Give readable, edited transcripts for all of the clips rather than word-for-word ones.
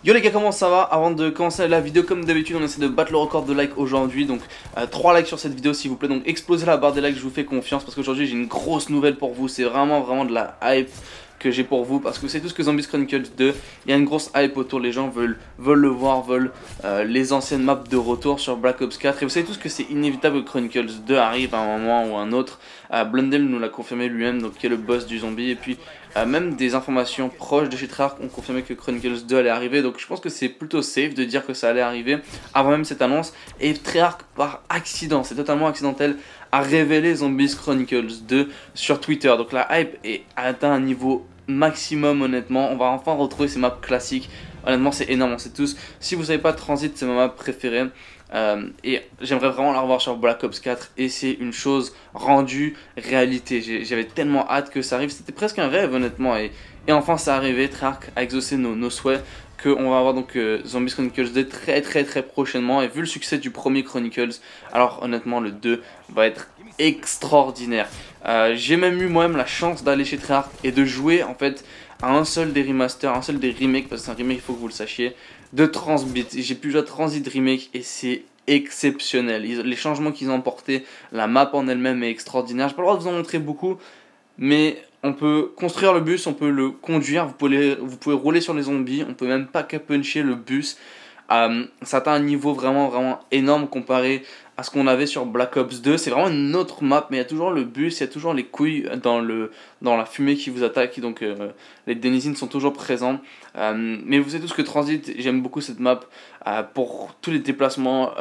Yo les gars, comment ça va? Avant de commencer la vidéo, comme d'habitude on essaie de battre le record de likes aujourd'hui. Donc 3 likes sur cette vidéo s'il vous plaît. Donc explosez la barre des likes, je vous fais confiance parce qu'aujourd'hui j'ai une grosse nouvelle pour vous. C'est vraiment de la hype que j'ai pour vous, parce que vous savez tous que Zombies Chronicles 2, il y a une grosse hype autour, les gens veulent le voir, veulent les anciennes maps de retour sur Black Ops 4. Et vous savez tous que c'est inévitable que Chronicles 2 arrive à un moment ou un autre. Blundell nous l'a confirmé lui-même, donc qui est le boss du zombie. Et puis même des informations proches de chez Treyarch ont confirmé que Chronicles 2 allait arriver. Donc je pense que c'est plutôt safe de dire que ça allait arriver avant même cette annonce. Et Treyarch, par accident, c'est totalement accidentel, a révélé Zombies Chronicles 2 sur Twitter. Donc la hype est atteint un niveau maximum, honnêtement. On va enfin retrouver ces maps classiques. Honnêtement c'est énorme, on sait tous. Si vous savez pas, Transit c'est ma map préférée. Et j'aimerais vraiment la revoir sur Black Ops 4. Et c'est une chose rendue réalité. J'avais tellement hâte que ça arrive. C'était presque un rêve, honnêtement. Et enfin ça arrivé. Treyarch a exaucé nos souhaits. Qu'on va avoir donc Zombies Chronicles 2 très prochainement. Et vu le succès du premier Chronicles, alors honnêtement le 2 va être extraordinaire. J'ai même eu moi-même la chance d'aller chez Treyarch et de jouer en fait à un seul des remasters, un seul des remakes, parce que c'est un remake, il faut que vous le sachiez, de Transbit. J'ai pu jouer à Transit Remake et c'est exceptionnel. Les changements qu'ils ont apportés, la map en elle-même est extraordinaire. J'ai pas le droit de vous en montrer beaucoup, mais on peut construire le bus, on peut le conduire, vous pouvez rouler sur les zombies, on peut même pack puncher le bus. Ça atteint un niveau vraiment énorme comparé à ce qu'on avait sur Black Ops 2. C'est vraiment une autre map, mais il y a toujours le bus, il y a toujours les couilles dans la fumée qui vous attaque, donc les denizens sont toujours présents. Mais vous savez tous que Transit, j'aime beaucoup cette map pour tous les déplacements.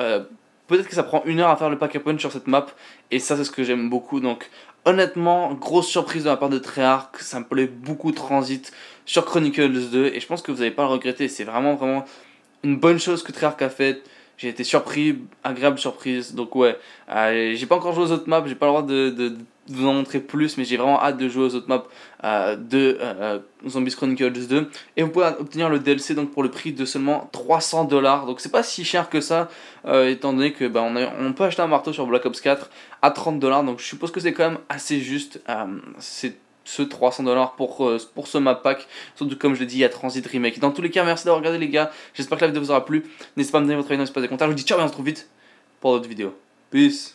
Peut-être que ça prend 1 heure à faire le pack-a-punch sur cette map, et ça c'est ce que j'aime beaucoup. Donc honnêtement, grosse surprise de la part de Treyarch, ça me plaît beaucoup Transit sur Chronicles 2, et je pense que vous n'allez pas le regretter. C'est vraiment une bonne chose que Treyarch a faite. J'ai été surpris, agréable surprise. Donc ouais, j'ai pas encore joué aux autres maps, j'ai pas le droit de vous en montrer plus, mais j'ai vraiment hâte de jouer aux autres maps de Zombies Chronicles 2. Et vous pouvez obtenir le DLC donc pour le prix de seulement 300$. Donc c'est pas si cher que ça, étant donné que on peut acheter un marteau sur Black Ops 4 à 30$. Donc je suppose que c'est quand même assez juste. C'est ce 300$ pour ce map pack. Surtout comme je l'ai dit, il y a Transit Remake. Dans tous les cas, merci d'avoir regardé les gars. J'espère que la vidéo vous aura plu. N'hésitez pas à me donner votre avis dans l'espace des commentaires. Je vous dis ciao et on se retrouve vite pour d'autres vidéos. Peace.